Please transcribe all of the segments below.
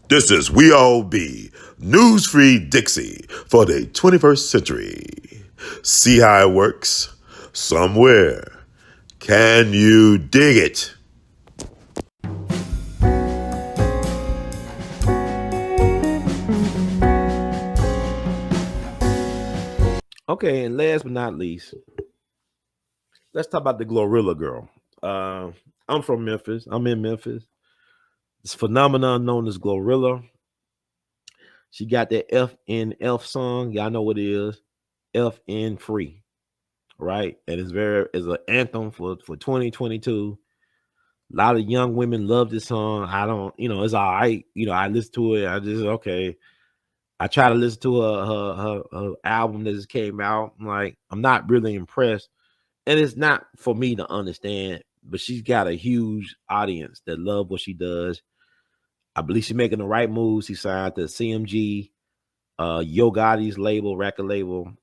This is We All Be News Free Dixie for the 21st century. See how it works? Somewhere. Can you dig it? Okay, and last but not least, let's talk about the GLOrilla girl. Uh, I'm from Memphis. I'm in Memphis. This phenomenon known as GLOrilla. She got that FNF song. Y'all know what it is. FN free, right? And it's an anthem for 2022. A lot of young women love this song. I don't, it's all right. I listen to it. I just okay. I try to listen to her album that just came out. I'm not really impressed, and it's not for me to understand. But she's got a huge audience that love what she does. I believe she's making the right moves. She signed to CMG, Yo Gotti's label, record label.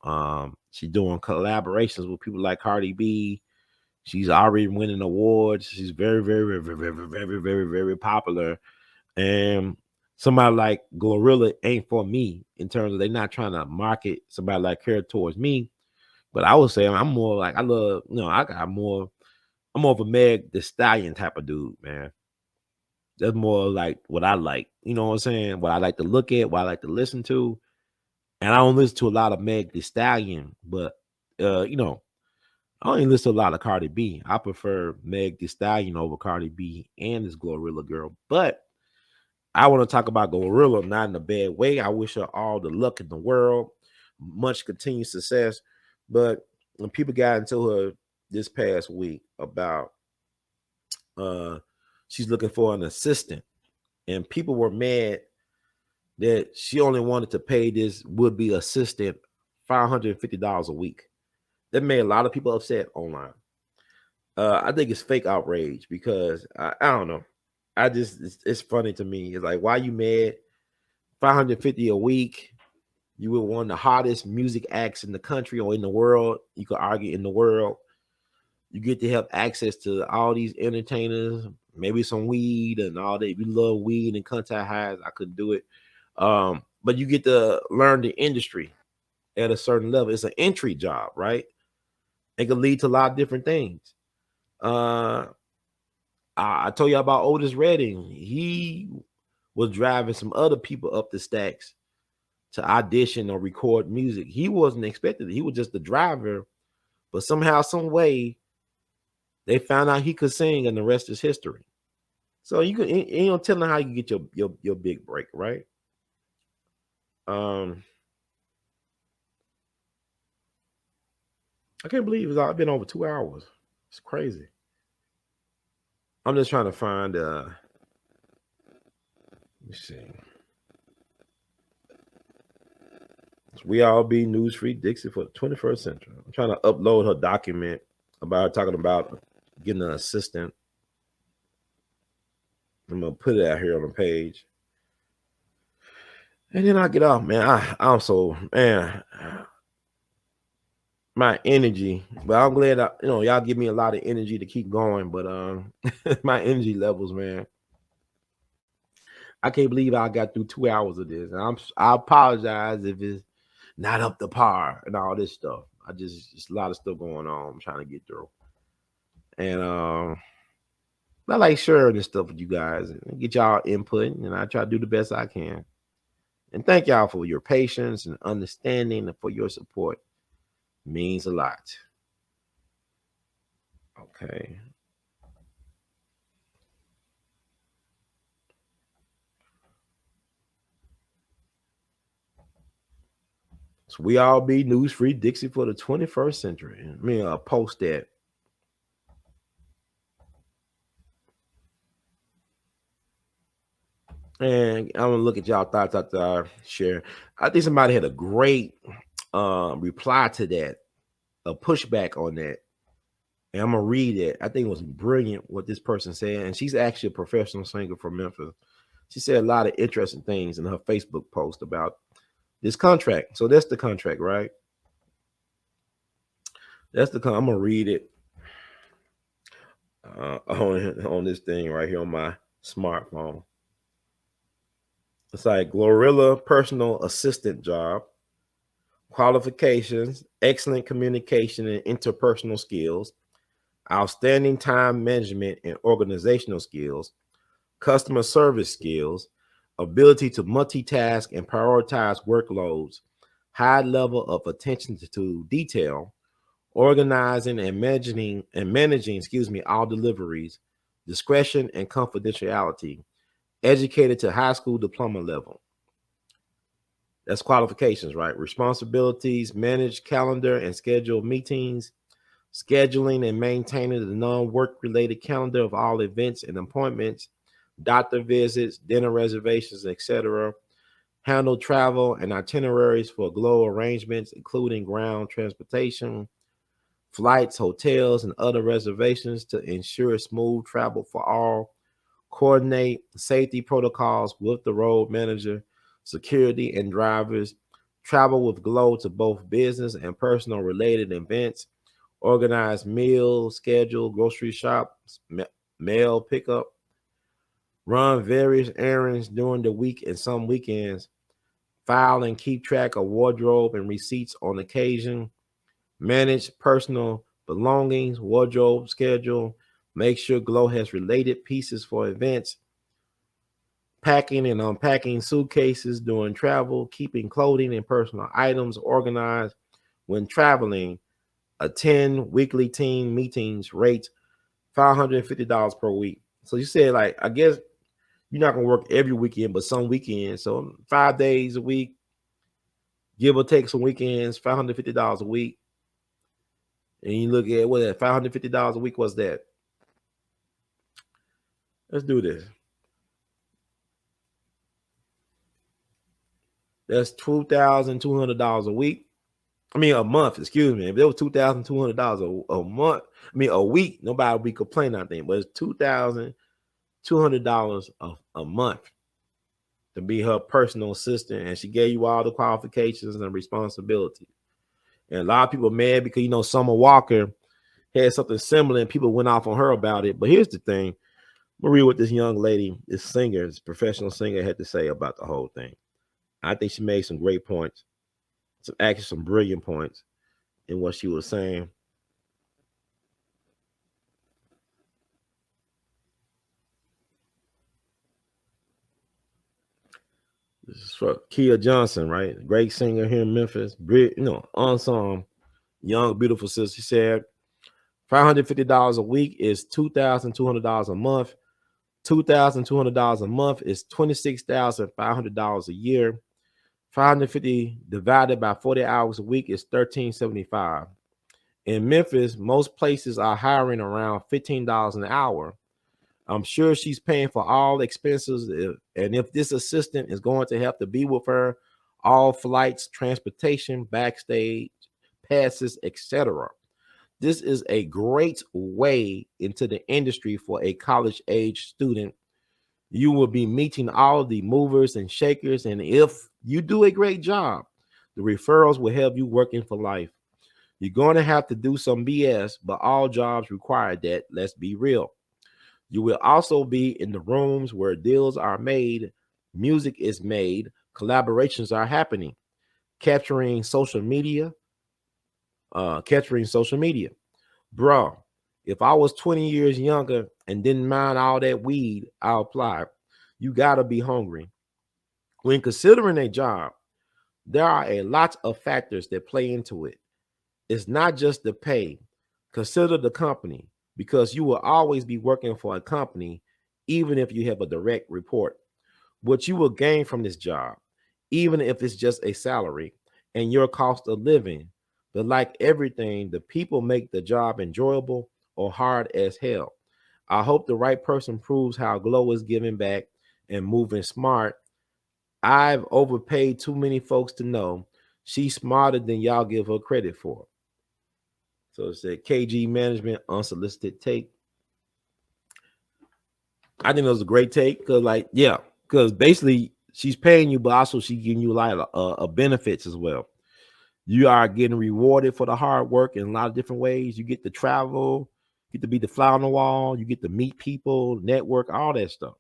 She's doing collaborations with people like Cardi B. She's already winning awards. She's very, very, very, very, very, very, very, very popular. And somebody like GLOrilla ain't for me in terms of they're not trying to market somebody like her towards me. But I would say I'm more like I love, I got more. I'm more of a Meg the Stallion type of dude, man. That's more like what I like. You know what I'm saying? What I like to look at, what I like to listen to. And I don't listen to a lot of Meg the Stallion, but I don't even listen to a lot of Cardi B. I prefer Meg the Stallion over Cardi B and this GLOrilla girl. But I want to talk about GLOrilla, not in a bad way. I wish her all the luck in the world, much continued success. But when people got into her this past week about uh she's looking for an assistant, and people were mad that she only wanted to pay this would-be assistant $550 a week. That made a lot of people upset online. I think it's fake outrage because I don't know. It's funny to me. It's like, why you mad? 550 a week. You were one of the hottest music acts in the country or in the world. You could argue in the world. You get to have access to all these entertainers, maybe some weed and all that. If you love weed and contact highs, I couldn't do it. But you get to learn the industry at a certain level. It's an entry job, right? It can lead to a lot of different things. Uh, I told you about Otis Redding. He was driving some other people up the stacks to audition or record music. He wasn't expected. He was just the driver, but somehow, some way, they found out he could sing, and the rest is history. So you can, you know, telling how you get your big break, right? Um, I can't believe it's been over 2 hours. It's crazy. I'm just trying to find. Let me see. We all be news free Dixie for the 21st century. I'm trying to upload her document about talking about getting an assistant. I'm gonna put it out here on the page, and then I get off, man. I'm so man, my energy. But I'm glad y'all give me a lot of energy to keep going. But my energy levels, man. I can't believe I got through 2 hours of this. And I apologize if it's not up to par and all this stuff. Just a lot of stuff going on. I'm trying to get through, and I like sharing this stuff with you guys and get y'all input, and I try to do the best I can. And thank y'all for your patience and understanding and for your support. It means a lot. Okay. So we all be news free Dixie for the 21st century. I mean, post that. And I'm gonna look at y'all thoughts after I share. I think somebody had a great reply to that, a pushback on that. And I'm gonna read it. I think it was brilliant what this person said. And she's actually a professional singer from Memphis. She said a lot of interesting things in her Facebook post about this contract. So that's the contract, right? I'm gonna read it on this thing right here on my smartphone. It's like GLOrilla personal assistant job, qualifications, excellent communication and interpersonal skills, outstanding time management and organizational skills, customer service skills, ability to multitask and prioritize workloads, high level of attention to detail, organizing and managing, all deliveries, discretion and confidentiality, educated to high school diploma level. That's qualifications, right? Responsibilities, manage calendar and schedule meetings, scheduling and maintaining the non-work related calendar of all events and appointments, doctor visits, dinner reservations, etc. Handle travel and itineraries for GLOw arrangements, including ground transportation, flights, hotels, and other reservations to ensure smooth travel for all. Coordinate safety protocols with the road manager, security, and drivers. Travel with GLOw to both business and personal related events. Organize meals, schedule grocery shops, mail pickup. Run various errands during the week and some weekends. File and keep track of wardrobe and receipts on occasion. Manage personal belongings, wardrobe schedule. Make sure GLOw has related pieces for events. Packing and unpacking suitcases during travel. Keeping clothing and personal items organized when traveling. Attend weekly team meetings. Rate $550 per week. So you said, like, I guess you're not gonna work every weekend, but some weekends. So 5 days a week, give or take some weekends, $550 a week. And you look at what that $550 a week was that. Let's do this. That's $2,200 a week. I mean a month, excuse me. If it was $2,200 a month, I mean a week, nobody would be complaining, I think. But it's $2,200 a month to be her personal assistant, and she gave you all the qualifications and responsibilities. And a lot of people are mad because Summer Walker had something similar, and people went off on her about it. But here's the thing: I'm gonna read what this young lady, this singer, this professional singer, had to say about the whole thing. I think she made some great points, some brilliant points in what she was saying. This is for Kia Johnson, right? Great singer here in Memphis. Ensemble, young, beautiful sister. She said $550 a week is $2,200 a month. $2,200 a month is $26,500 a year. 550 divided by 40 hours a week is $1,375. In Memphis, most places are hiring around $15 an hour. I'm sure she's paying for all expenses, and if this assistant is going to have to be with her, all flights, transportation, backstage, passes, etc. This is a great way into the industry for a college age student. You will be meeting all the movers and shakers, and if you do a great job, the referrals will have you working for life. You're going to have to do some BS, but all jobs require that. Let's be real. You will also be in the rooms where deals are made, music is made, collaborations are happening, capturing social media, capturing social media. Bro, if I was 20 years younger and didn't mind all that weed, I'll apply. You gotta be hungry. When considering a job, there are a lot of factors that play into it. It's not just the pay. Consider the company, because you will always be working for a company, even if you have a direct report. What you will gain from this job, even if it's just a salary, and your cost of living. But like everything, the people make the job enjoyable or hard as hell. I hope the right person proves how GLOw is giving back and moving smart. I've overpaid too many folks to know she's smarter than y'all give her credit for. So it said KG Management unsolicited take. I think it was a great take because, because basically she's paying you, but also she's giving you a lot of benefits as well. You are getting rewarded for the hard work in a lot of different ways. You get to travel, you get to be the fly on the wall, you get to meet people, network, all that stuff.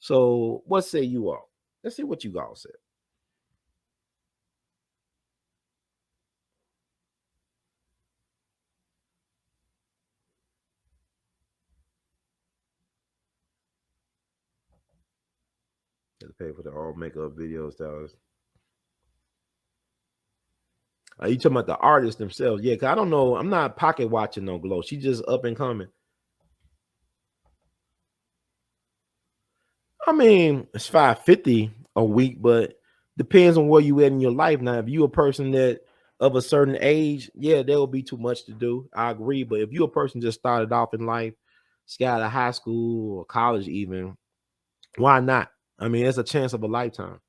So what say you all? Let's see what you all said. Have to pay for the all makeup videos, dollars. Are you talking about the artists themselves? Yeah, cause I don't know. I'm not pocket watching no Glow. She just up and coming. I mean, it's 550 a week, but depends on where you at in your life. Now, if you a person that of a certain age, yeah, there will be too much to do. I agree. But if you a person just started off in life, just got out of high school or college, even, why not? I mean, it's a chance of a lifetime.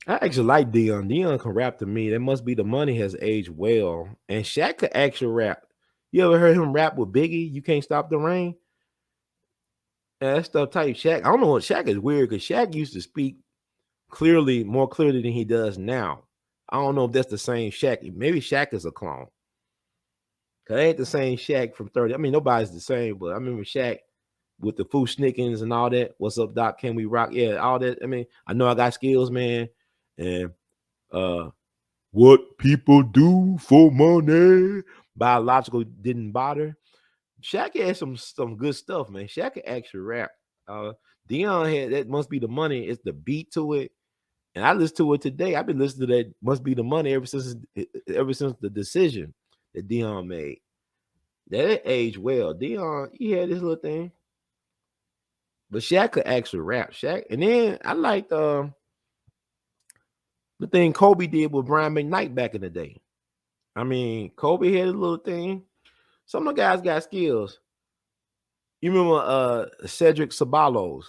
I actually like Dion. Dion can rap to me. That must be the money has aged well. And Shaq could actually rap. You ever heard him rap with Biggie? You can't stop the rain. Yeah, that stuff type Shaq. I don't know what Shaq is weird because Shaq used to speak clearly, more clearly than he does now. I don't know if that's the same Shaq. Maybe Shaq is a clone. Cause it ain't the same Shaq from 30. I mean, nobody's the same, but I remember Shaq with the Foo Snickens and all that. What's up, Doc? Can we rock? Yeah, all that. I mean, I know I got skills, man. And what people do for money, biological didn't bother. Shaq had some good stuff, man. Shaq could actually rap. Uh, Dion had that must be the money. It's the beat to it, and I listen to it today. I've been listening to that must be the money ever since the decision that Dion made. That aged well. Dion, he had this little thing, but Shaq could actually rap. Shaq, and then I liked the thing Kobe did with Brian McKnight back in the day. I mean, Kobe had a little thing. Some of the guys got skills. You remember Cedric Ceballos,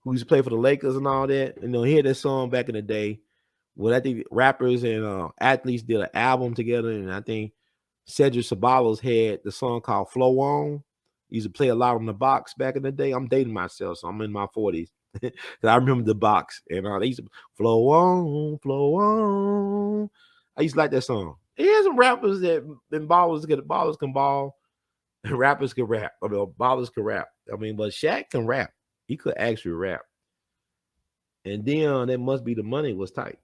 who used to play for the Lakers and all that? You know, he had that song back in the day when I think rappers and athletes did an album together, and I think Cedric Ceballos had the song called "Flow On." He used to play a lot on the box back in the day. I'm dating myself, so I'm in my 40s. Cause I remember the box, and they used to flow on. I used to like that song. Here's some rappers that and ballers can ball, and rappers can rap. I mean, ballers can rap. I mean, but Shaq can rap. He could actually rap. And then that must be the money was tight.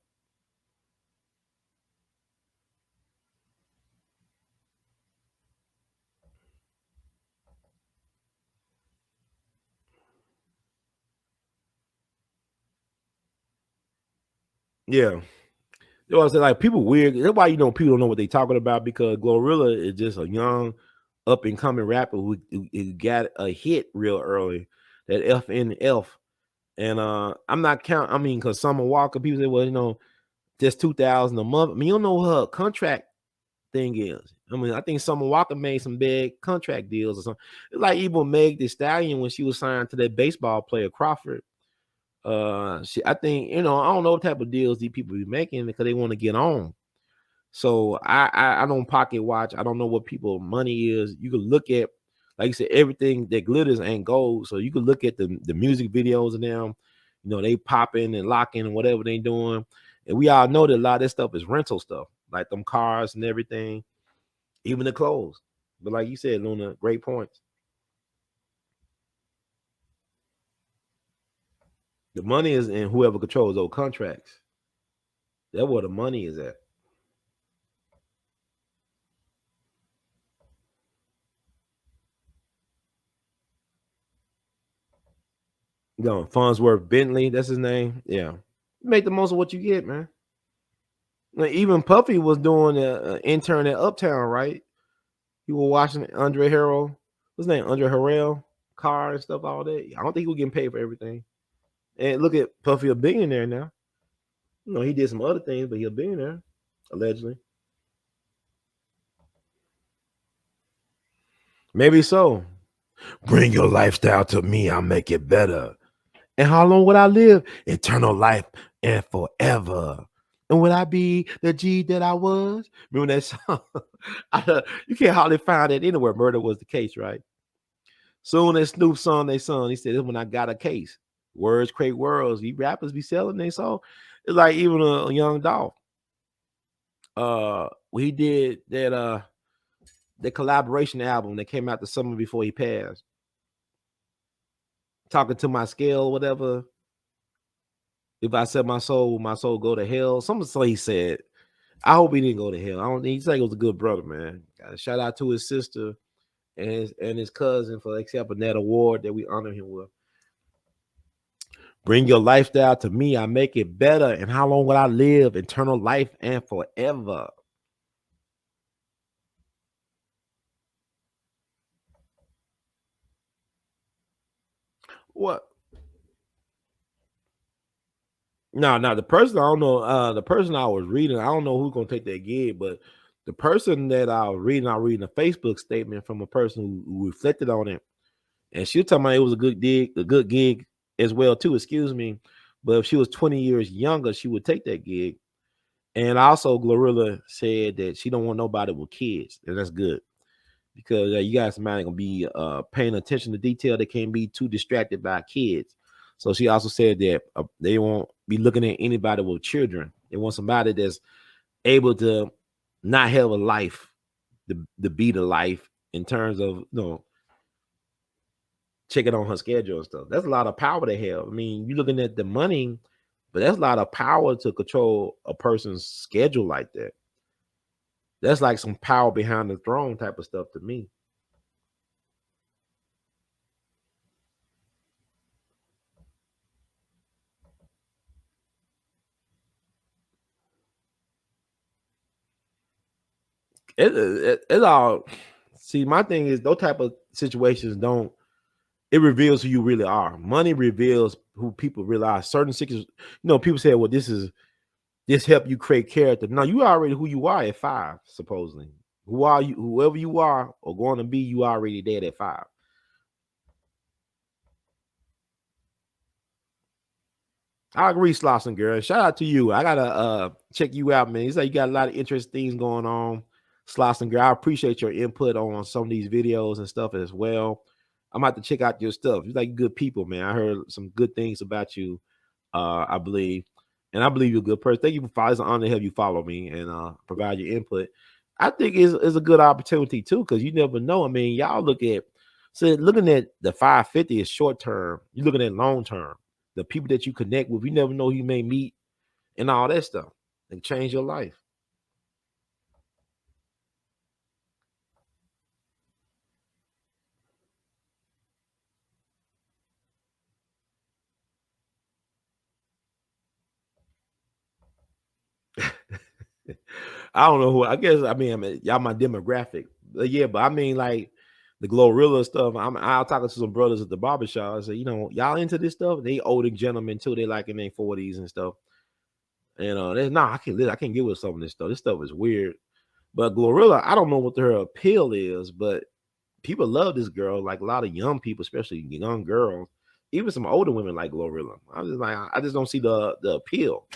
Yeah. You know what I'm saying? Like people weird. That's why people don't know what they talking about because GLOrilla is just a young, up and coming rapper who got a hit real early. That FNF. And I'm not counting. I mean, because Summer Walker, people say, well, just 2,000 a month. I mean, you don't know what her contract thing is. I mean, I think Summer Walker made some big contract deals or something. It's like even Meg the Stallion when she was signed to that baseball player Crawford. I think I don't know what type of deals these people be making because they want to get on. So I don't pocket watch. I don't know what people money is. You can look at, like you said, everything that glitters ain't gold. So you can look at the music videos of them. They popping and locking and whatever they doing. And we all know that a lot of this stuff is rental stuff, like them cars and everything, even the clothes. But like you said, Luna, great points. The money is in whoever controls those contracts. That's where the money is at. Farnsworth Bentley, that's his name. Yeah. Make the most of what you get, man. Like, even Puffy was doing an intern at Uptown, right? He was watching Andre Harrell. What's his name? Andre Harrell car and stuff, all that. I don't think he was getting paid for everything. And look at Puffy, a billionaire now. He did some other things, but he a billionaire, allegedly. Maybe so. Bring your lifestyle to me, I'll make it better. And how long would I live? Eternal life and forever. And would I be the G that I was? Remember that song? You can't hardly find it anywhere. Murder was the case, right? Soon as Snoop song they song, he said, "This when I got a case." Words create worlds. You rappers be selling they song. It's like even a young Dolph. He did that collaboration album that came out the summer before he passed. Talking to my scale, whatever. If I set my soul, will my soul go to hell? Something so he said. I hope he didn't go to hell. I don't. He said he was a good brother, man. Shout out to his sister and his cousin for accepting that award that we honor him with. Bring your lifestyle to me. I make it better. And how long will I live? Eternal life and forever. What? No, the person I don't know. The person I was reading, I don't know who's gonna take that gig, but the person that I was reading a Facebook statement from a person who reflected on it, and she was talking about it was a good gig as well too. Excuse me, but if she was 20 years younger, she would take that gig. And also, GLOrilla said that she don't want nobody with kids, and that's good because you guys somebody gonna be paying attention to detail. They can't be too distracted by kids. So she also said that they won't be looking at anybody with children. They want somebody that's able to not have a life, to be the life in terms of checking on her schedule and stuff. That's a lot of power to have. I mean, you're looking at the money, but that's a lot of power to control a person's schedule like that. That's like some power behind the throne type of stuff to me. It's all. See, my thing is those type of situations don't. It reveals who you really are. Money reveals who people realize. Certain situations, people say, "Well, this help you create character." No, you already who you are at 5, supposedly. Who are you? Whoever you are or going to be, you already dead at 5. I agree, Slauson girl. Shout out to you. I gotta check you out, man. You say you got a lot of interesting things going on. Slauson girl, I appreciate your input on some of these videos and stuff as well. I'm about to check out your stuff. You're like good people, man. I heard some good things about you, I believe. And I believe you're a good person. Thank you for following. It's an honor to have you follow me and provide your input. I think is a good opportunity too, because you never know. I mean, y'all looking at the 550 is short term. You're looking at long term. The people that you connect with, you never know who you may meet and all that stuff and change your life. I don't know who. I mean, y'all my demographic. Yeah, but I mean, like the GLOrilla stuff. I'll talking to some brothers at the barbershop. I say, y'all into this stuff? They older gentlemen too. They like in their 40s and stuff. And I can't get with some of this stuff. This stuff is weird. But GLOrilla, I don't know what her appeal is, but people love this girl. Like a lot of young people, especially young girls, even some older women like GLOrilla. I just don't see the appeal.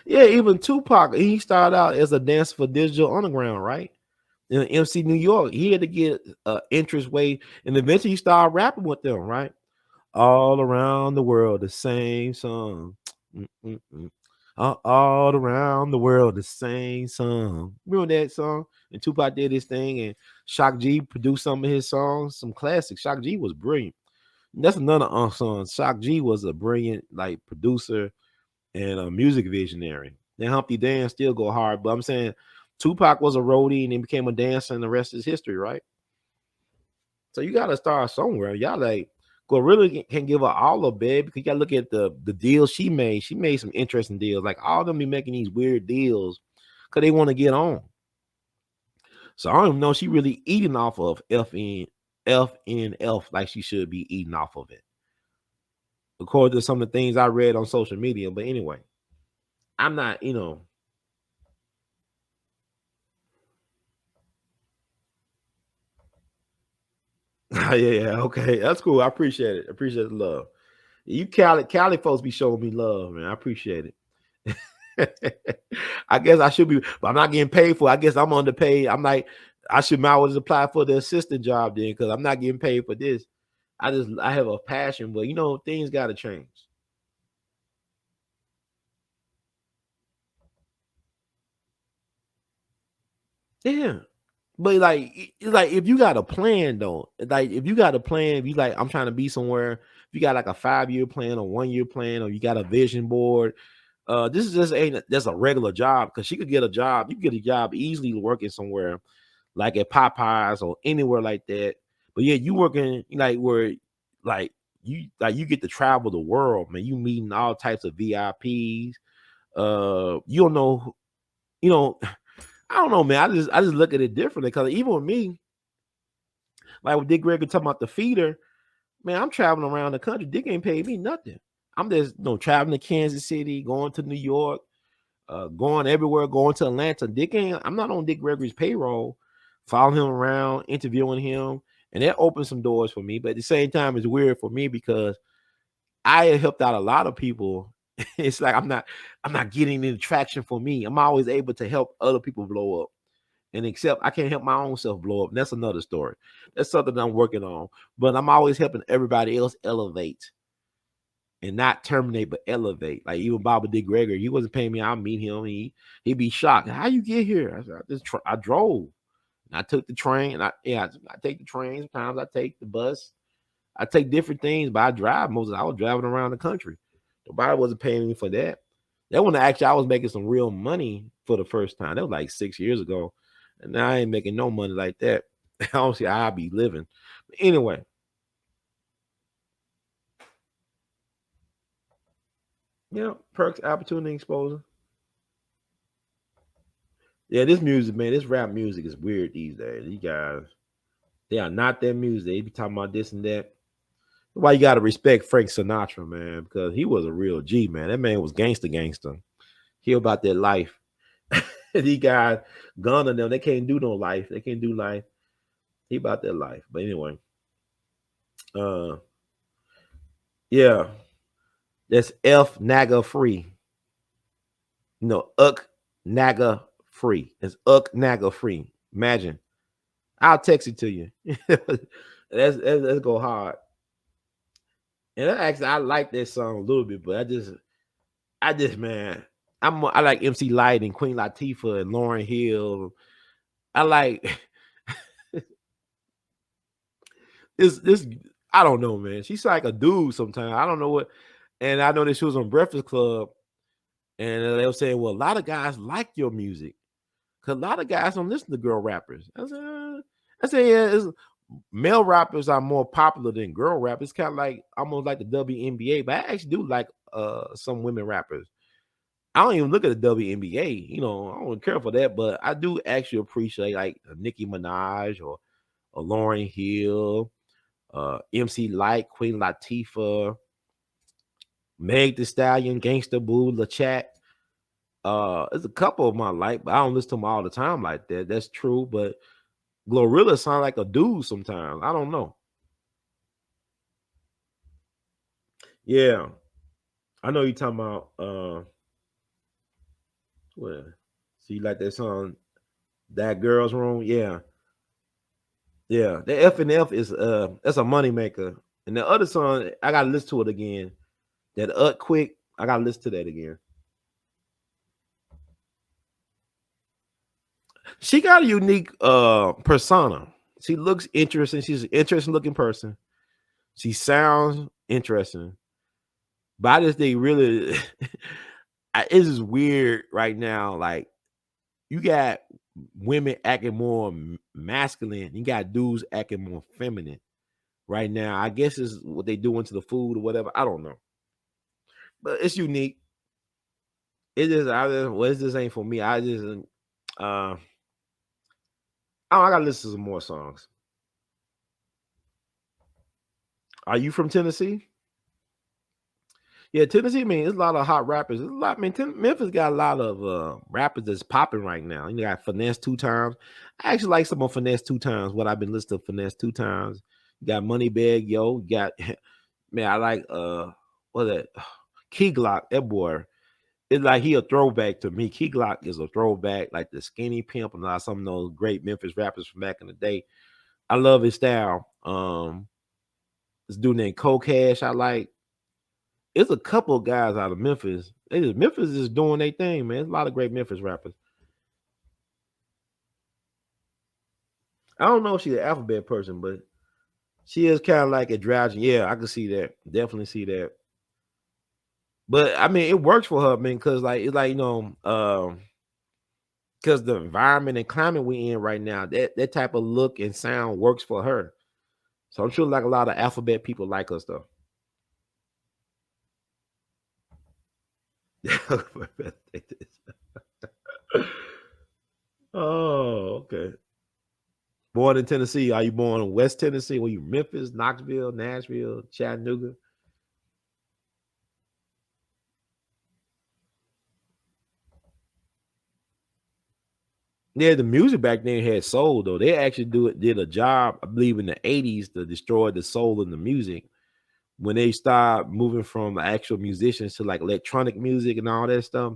Yeah, even Tupac, he started out as a dancer for Digital Underground, right? In MC New York, he had to get interest way, and eventually he started rapping with them, right? All around the world, the same song. Mm-mm-mm. All around the world, the same song. Remember that song? And Tupac did his thing, and Shock G produced some of his songs, some classics. Shock G was brilliant. That's another song. Shock G was a brilliant like producer and a music visionary. Then Humpty Dan still go hard, but I'm saying Tupac was a roadie and then became a dancer, and the rest is history, right? So you got to start somewhere. Y'all like GLOrilla can give her all a bed because you got to look at the deals she made. She made some interesting deals. Like all of them be making these weird deals because they want to get on. So I don't even know she really eating off of FNF like she should be eating off of it, according to some of the things I read on social media. But anyway, I'm not. Yeah, okay, that's cool. I appreciate it. I appreciate the love. You Cali folks be showing me love, man. I appreciate it. I guess I should be, but I'm not getting paid for it. I guess I'm underpaid. I'm like, I should might as well apply for the assistant job then, because I'm not getting paid for this. I have a passion, but things got to change. Yeah. But like if you got a plan though, like if you got a plan, if you like, I'm trying to be somewhere, if you got like a 5-year plan or 1-year plan, or you got a vision board, this is just ain't that's a regular job, because she could get a job. You could get a job easily working somewhere like at Popeyes or anywhere like that. But yeah, you working like where you get to travel the world, man. You meeting all types of VIPs. You don't know, you know, I don't know, man. I just look at it differently, because even with me, like with Dick Gregory talking about the feeder, man, I'm traveling around the country. Dick ain't paid me nothing. I'm just traveling to Kansas City, going to New York, going everywhere, going to Atlanta. I'm not on Dick Gregory's payroll, following him around, interviewing him, and that opened some doors for me. But at the same time, it's weird for me because I have helped out a lot of people. It's like I'm not getting any traction for me. I'm always able to help other people blow up. And except I can't help my own self blow up. And that's another story. That's something that I'm working on. But I'm always helping everybody else elevate and not terminate, but elevate. Like even Bobby D. Gregory, he wasn't paying me. I'll meet him. He'd be shocked. How you get here? I said, I drove. And I took the train. And I take the train. Sometimes I take the bus. I take different things, but I drive most. I was driving around the country. Nobody wasn't paying me for that. That one actually, I was making some real money for the first time. That was like 6 years ago, and now I ain't making no money like that. I don't see how I be living. But anyway, perks, opportunity, exposure. Yeah, this music, man, this rap music is weird these days. These guys, they are not that music. They be talking about this and that. Why you gotta respect Frank Sinatra, man, because he was a real G, man. That man was gangster. He about that life. These guys, Gunna them, they can't do no life. They can't do life. He about that life. But anyway, uh, yeah, that's F Naga free. No, Uck Naga free. It's Uck Naga free. Imagine. I'll text it to you. Let's go hard. And I like that song a little bit, but I just man, I like MC Light and Queen Latifah and Lauryn Hill. I like this. I don't know, man. She's like a dude sometimes. I don't know what. And I know that she was on Breakfast Club, and they were saying, "Well, a lot of guys like your music, because a lot of guys don't listen to girl rappers." I said, yeah, male rappers are more popular than girl rappers. It's kind of like almost like the WNBA, but I actually do like some women rappers. I don't even look at the WNBA. I don't care for that, but I do actually appreciate like Nicki Minaj or Lauryn Hill, MC Light, Queen Latifah, Meg Thee Stallion, Gangsta Boo, LaChat. There's a couple of my like, but I don't listen to them all the time like that. That's true, but GLOrilla sound like a dude sometimes. I don't know. Yeah, I know you talking about. Well, see, like that song, "That Girl's Room." Yeah, yeah. The F and F is that's a money maker. And the other song, I gotta listen to it again. That Quick, I gotta listen to that again. She got a unique persona. She looks interesting. She's an interesting looking person. She sounds interesting. But I just think really it's just weird right now. Like you got women acting more masculine, you got dudes acting more feminine right now. I guess it's what they do into the food or whatever. I don't know. But it's unique. It just this ain't for me. I gotta listen to some more songs. Are you from Tennessee? Yeah, Tennessee, man, there's a lot of hot rappers. There's a lot, man. Memphis got a lot of rappers that's popping right now. You got Finesse 2 Times. I actually like some of Finesse 2 Times. What I've been listening to Finesse 2 Times. You got Moneybag Yo. You got man, I like what that Key Glock, that boy. it's like he a throwback to me. Key Glock is a throwback, like the Skinny Pimp and some of those great Memphis rappers from back in the day. I love his style. This dude named Cold Cash, I like. It's a couple of guys out of Memphis. Memphis is doing their thing, man. There's a lot of great Memphis rappers. I don't know if she's an alphabet person, but she is kind of like a drowsy. Yeah, I can see that. Definitely see that. But I mean, it works for her, man, because like it's like because the environment and climate we in right now, that type of look and sound works for her. So I'm sure like a lot of alphabet people like her stuff. Oh, okay. Born in Tennessee. Are you born in West Tennessee? Were you Memphis, Knoxville, Nashville, Chattanooga? Yeah, the music back then had soul though. They actually did a job, I believe, in the '80s to destroy the soul in the music when they started moving from actual musicians to like electronic music and all that stuff.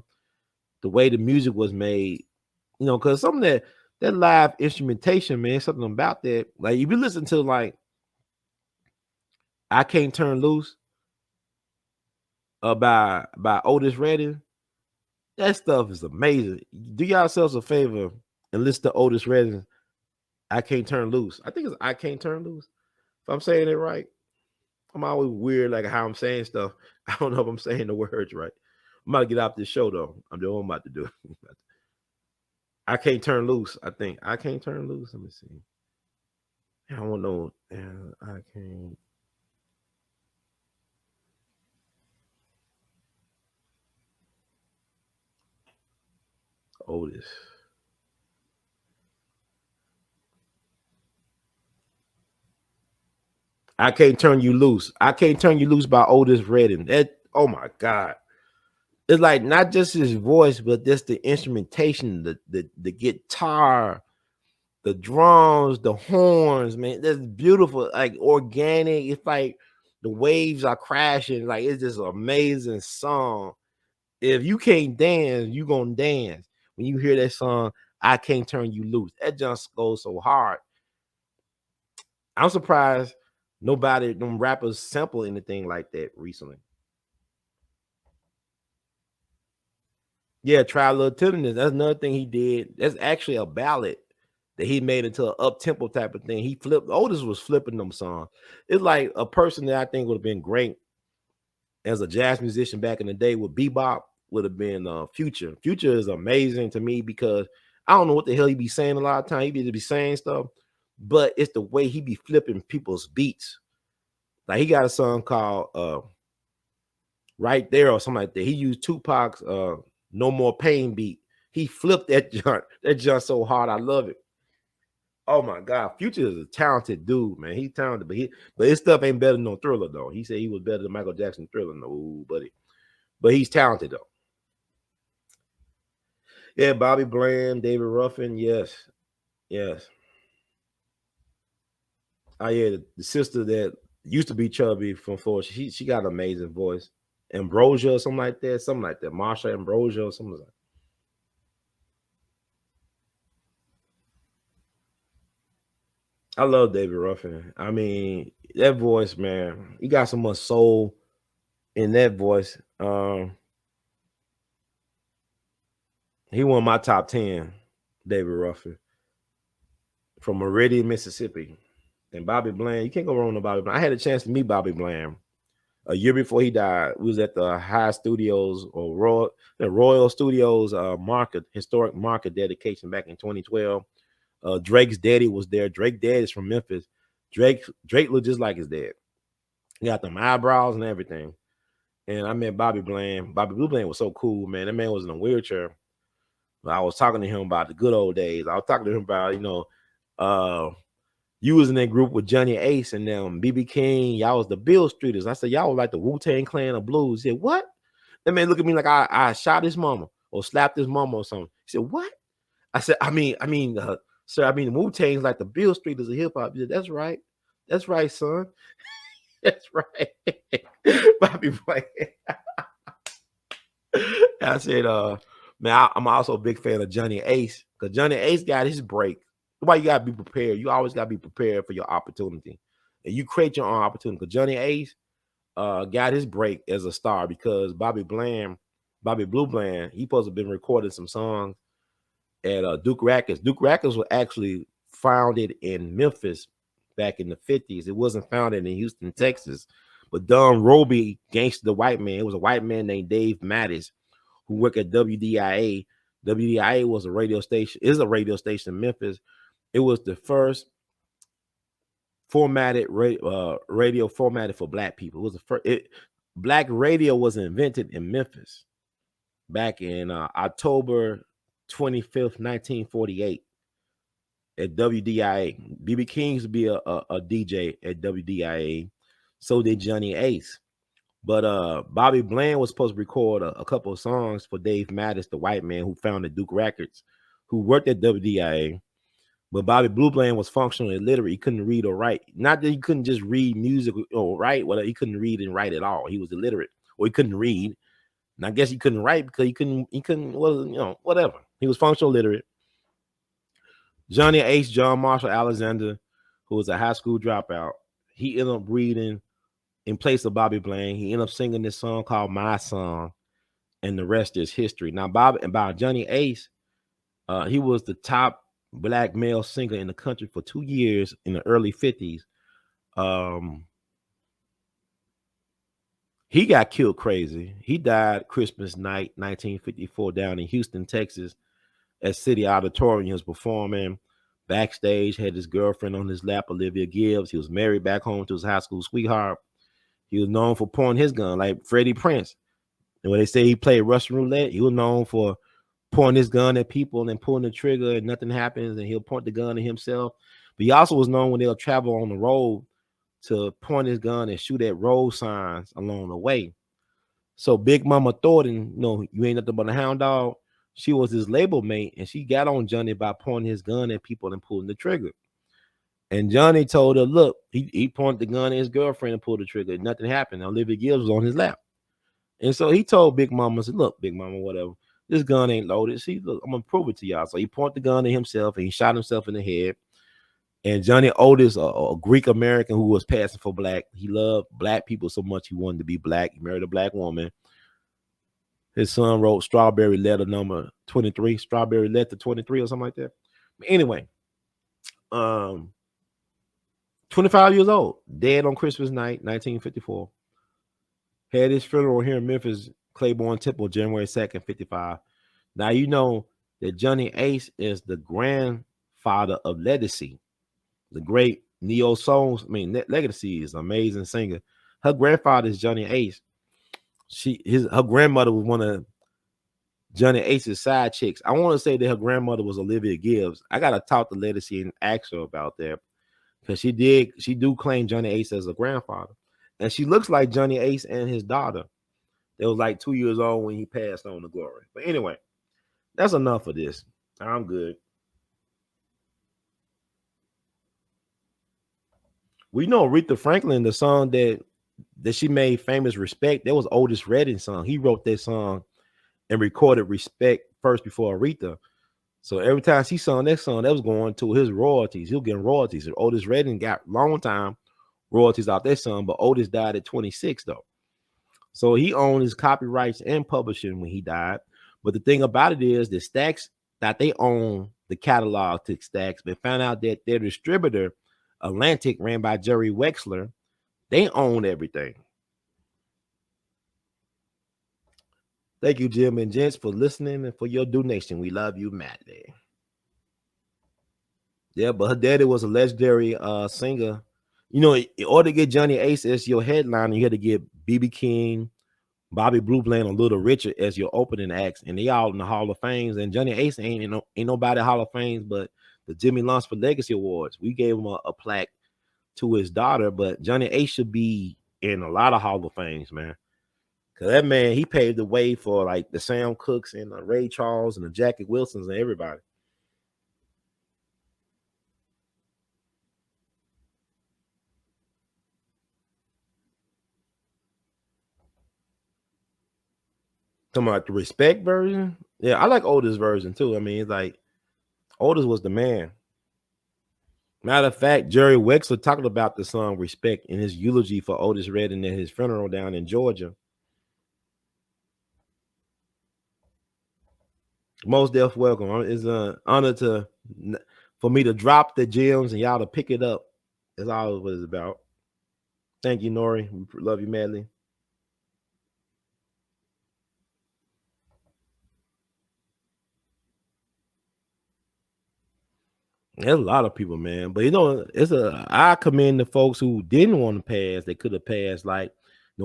The way the music was made, because some of that live instrumentation, man, something about that. Like if you listen to like "I Can't Turn Loose" by Otis Redding, that stuff is amazing. Do yourselves a favor and listen to Otis Redding. "I Can't Turn Loose." I think it's "I Can't Turn Loose." If I'm saying it right, I'm always weird like how I'm saying stuff. I don't know if I'm saying the words right. I'm about to get off this show though. I'm doing what I'm about to do. I can't turn loose. I think I can't turn loose. Let me see. I don't know. I can't. Otis. I can't turn you loose. I can't turn you loose by Otis Redding. That, oh my God. It's like not just his voice, but just the instrumentation, the guitar, the drums, the horns, man. That's beautiful, like organic. It's like the waves are crashing. Like it's just an amazing song. If you can't dance, you gonna dance. When you hear that song, I can't turn you loose. That just goes so hard. I'm surprised nobody, them rappers sample anything like that recently. Yeah, try a little tenderness. That's another thing he did. That's actually a ballad that he made into an up tempo type of thing. He flipped. Otis was flipping them songs. It's like a person that I think would have been great as a jazz musician back in the day with bebop would have been Future. Future is amazing to me because I don't know what the hell he be saying a lot of time. He be saying stuff, but it's the way he be flipping people's beats. Like he got a song called Right There or something like that. He used Tupac's No More Pain beat. He flipped that junk. That junk so hard. I love it. Oh my God, Future is a talented dude, man. He's talented, but his stuff ain't better than no Thriller though. He said he was better than Michael Jackson Thriller, no, buddy. But he's talented though. Yeah, Bobby Bland, David Ruffin, yes, yes. Oh yeah, the sister that used to be chubby from Florida, she got an amazing voice. Ambrosia or something like that. Marsha Ambrosia or something like that. I love David Ruffin. I mean, that voice, man, he got so much soul in that voice. He won my top 10, David Ruffin, from Meridian, Mississippi. And Bobby Bland, you can't go wrong with Bobby Bland. I had a chance to meet Bobby Bland a year before he died. We was at the High Studios or Royal Studios market, historic market dedication back in 2012. Drake's daddy was there. Drake dad is from Memphis. Drake looked just like his dad. He got them eyebrows and everything. And I met Bobby Bland. Bobby Blue Bland was so cool, man. That man was in a wheelchair. But I was talking to him about the good old days. I was talking to him about, you was in that group with Johnny Ace and them, BB King. Y'all was the Bill Streeters. I said, y'all was like the Wu-Tang Clan of blues. He said, what? That man looked at me like I shot his mama or slapped his mama or something. He said, what? I said, sir, I mean, the Wu-Tang's like the Bill Streeters of hip hop. He said, that's right. That's right, son. That's right. Bobby Bland. I said, man, I'm also a big fan of Johnny Ace because Johnny Ace got his break. Why you gotta be prepared? You always gotta be prepared for your opportunity, and you create your own opportunity. Because Johnny Ace, got his break as a star because Bobby Blue Bland, he supposed to have been recording some songs at Duke Rackets. Duke Rackets was actually founded in Memphis back in the 50s. It wasn't founded in Houston, Texas. But Don Roby, Gangsta the White Man, it was a white man named Dave Mattis who worked at WDIA. WDIA was a radio station, is a radio station in Memphis. It was the first radio formatted for black people. It was the first. Black radio was invented in Memphis back in October 25th, 1948 at WDIA. BB King used to be a DJ at WDIA. So did Johnny Ace. But Bobby Bland was supposed to record a couple of songs for Dave Mattis, the white man who founded Duke Records, who worked at WDIA. But Bobby Blue Bland was functionally illiterate. He couldn't read or write. Not that he couldn't just read music or write. Well, he couldn't read and write at all. He was illiterate, or he couldn't read. And I guess he couldn't write because well, whatever. He was functional illiterate. Johnny Ace, John Marshall Alexander, who was a high school dropout, he ended up reading in place of Bobby Bland. He ended up singing this song called My Song, and the rest is history. Now, about Johnny Ace, he was the top black male singer in the country for 2 years in the early 50s. He got killed crazy. He died Christmas night, 1954, down in Houston, Texas, at City Auditorium. He was performing backstage, had his girlfriend on his lap, Olivia Gibbs. He was married back home to his high school sweetheart. He was known for pointing his gun, like Freddie Prince. And when they say he played Russian roulette, he was known for pointing his gun at people and pulling the trigger and nothing happens, and he'll point the gun at himself. But he also was known when they'll travel on the road to point his gun and shoot at road signs along the way. So Big Mama Thornton, you ain't nothing but a hound dog. She was his label mate, and she got on Johnny by pointing his gun at people and pulling the trigger. And Johnny told her, look, he pointed the gun at his girlfriend and pulled the trigger. Nothing happened. Olivia Gibbs was on his lap. And so he told Big Mama, said, look, Big Mama, whatever, this gun ain't loaded. See, look, I'm going to prove it to y'all. So he pointed the gun at himself, and he shot himself in the head. And Johnny Otis, a Greek American who was passing for black, he loved black people so much he wanted to be black. He married a black woman. His son wrote Strawberry Letter number 23, Strawberry Letter 23 or something like that. But anyway, 25 years old, dead on Christmas night, 1954. Had his funeral here in Memphis, Claiborne Temple, January 2nd, 55. Now, you know that Johnny Ace is the grandfather of Legacy, the great neo soul. Legacy is an amazing singer. Her grandfather is Johnny Ace. Her grandmother was one of Johnny Ace's side chicks. I want to say that her grandmother was Olivia Gibbs. I gotta talk to Legacy and ask her about that because she do claim Johnny Ace as a grandfather, and she looks like Johnny Ace and his daughter. They was like 2 years old when he passed on to glory. But anyway, that's enough of this. I'm good. We know Aretha Franklin, the song that she made famous, Respect, that was Otis Redding's song. He wrote that song and recorded Respect first before Aretha. So every time she sung that song, that was going to his royalties. He was getting royalties. And Otis Redding got long time royalties out that song, but Otis died at 26 though. So he owned his copyrights and publishing when he died. But the thing about it is the Stax, that they own the catalog to Stax, but found out that their distributor, Atlantic, ran by Jerry Wexler, they own everything. Thank you, Jim and gents, for listening and for your donation. We love you madly. Yeah, but her daddy was a legendary singer. In order to get Johnny Ace as your headliner, you had to get BB King, Bobby Blue Bland, and Little Richard as your opening acts, and they all in the Hall of Fames. And Johnny Ace ain't nobody Hall of Fames, but the Jimmy Lunsford Legacy Awards. We gave him a plaque to his daughter, but Johnny Ace should be in a lot of Hall of Fames, man. Cause that man, he paved the way for like the Sam Cooks and the Ray Charles and the Jackie Wilsons and everybody. Talking about the respect version. Yeah, I like Otis version too. I mean, it's like Otis was the man. Matter of fact, Jerry Wexler talked about the song "Respect" in his eulogy for Otis Redding at his funeral down in Georgia. Most Def welcome. It's an honor for me to drop the gems and y'all to pick it up. That's all what it's about. Thank you, Nori. We love you madly. There's a lot of people, man. But I commend the folks who didn't want to pass. They could have passed, like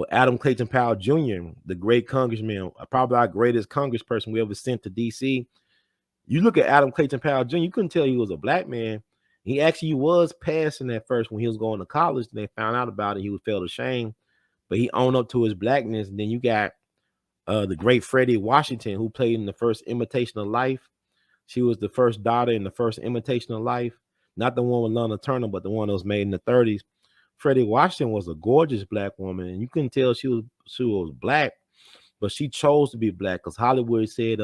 Adam Clayton Powell Jr., the great congressman, probably our greatest congressperson we ever sent to DC. You look at Adam Clayton Powell Jr., you couldn't tell he was a black man. He actually was passing at first when he was going to college, and they found out about it. He was felt ashamed, but he owned up to his blackness. And then you got the great Freddie Washington, who played in the first Imitation of Life. She was the first daughter in the first Imitation of Life, not the one with Lana Turner, but the one that was made in the 30s. Freddie Washington was a gorgeous black woman, and you couldn't tell she was black, but she chose to be black because Hollywood said,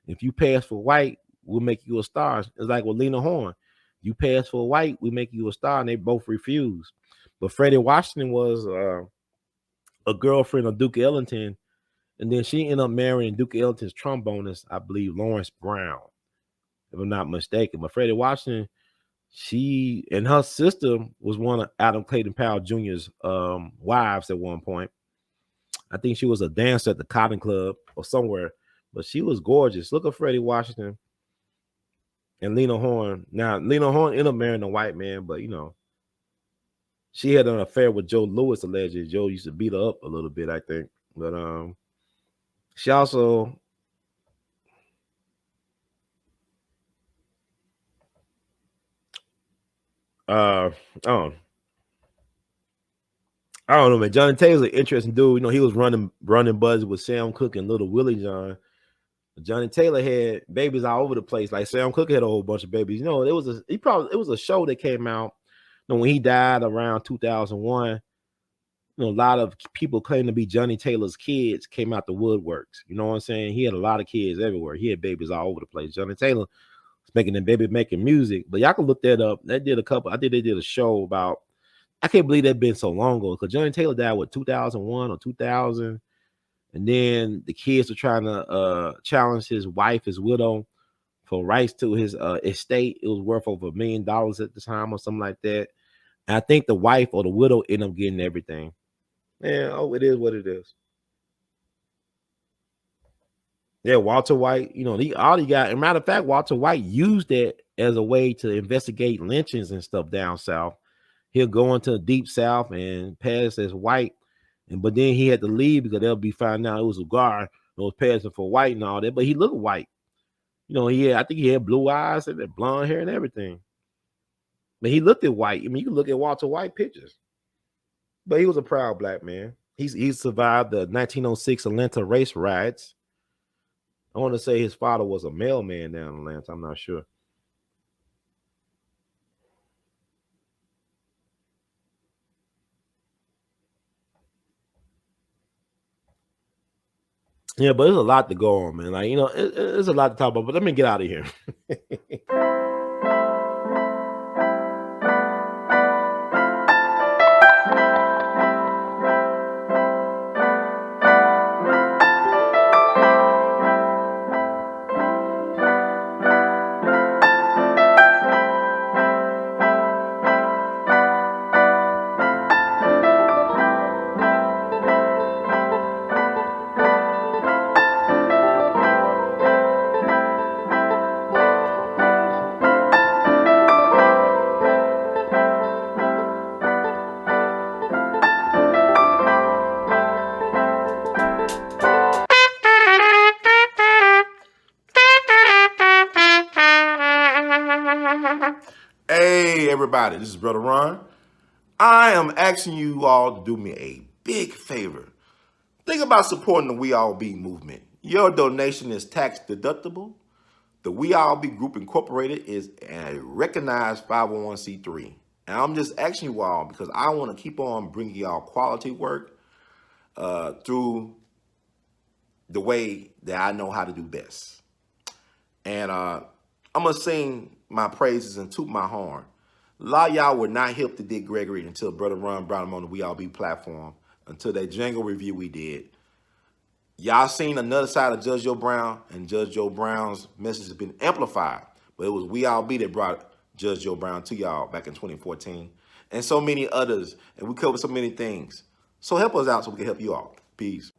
if you pass for white, we'll make you a star. It's like with Lena Horne. You pass for white, we make you a star, and they both refused. But Freddie Washington was a girlfriend of Duke Ellington, and then she ended up marrying Duke Ellington's trombonist, I believe, Lawrence Brown, if I'm not mistaken. But Freddie Washington, she and her sister was one of Adam Clayton Powell Jr.'s wives at one point. I think she was a dancer at the Cotton Club or somewhere, but she was gorgeous. Look at Freddie Washington and Lena Horne. Now, Lena Horne ended up marrying a white man, but she had an affair with Joe Lewis allegedly. Joe used to beat her up a little bit, I think. But she also oh, I don't know, man. Johnny Taylor's an interesting dude. He was running buzz with Sam Cooke and Little Willie John. Johnny Taylor had babies all over the place. Like Sam Cooke had a whole bunch of babies. It was a show that came out. When he died around 2001. A lot of people claim to be Johnny Taylor's kids came out the woodworks. You know what I'm saying? He had a lot of kids everywhere. He had babies all over the place. Johnny Taylor was making them baby making music. But y'all can look that up. They did they did a show about. I can't believe that been so long ago because Johnny Taylor died with 2001 or 2000. And then the kids were trying to challenge his wife, his widow, for rights to his estate. It was worth over $1 million at the time or something like that. And I think the wife or the widow ended up getting everything. Yeah, it is what it is. Yeah, Walter White, all he got. As a matter of fact, Walter White used that as a way to investigate lynchings and stuff down south. He'll go into the deep south and pass as white, but then he had to leave because they'll be finding out it was a guard that was passing for white and all that. But he looked white. I think he had blue eyes and blonde hair and everything. But he looked at white. I mean, you can look at Walter White pictures. But he was a proud black man. He survived the 1906 Atlanta race riots. I want to say his father was a mailman down in Atlanta. I'm not sure. Yeah, but there's a lot to go on, man. Like, there's a lot to talk about, but let me get out of here. Hey, everybody, this is Brother Ron. I am asking you all to do me a big favor. Think about supporting the We All Be movement. Your donation is tax deductible. The We All Be Group Incorporated is a recognized 501c3. And I'm just asking you all because I want to keep on bringing y'all quality work through the way that I know how to do best. And I'm going to sing my praises and toot my horn. A lot of y'all were not hip to Dick Gregory until Brother Ron brought him on the We All Be platform, until that jingle review we did. Y'all seen another side of Judge Joe Brown, and Judge Joe Brown's message has been amplified. But it was We All Be that brought Judge Joe Brown to y'all back in 2014. And so many others. And we covered so many things. So help us out so we can help you all. Peace.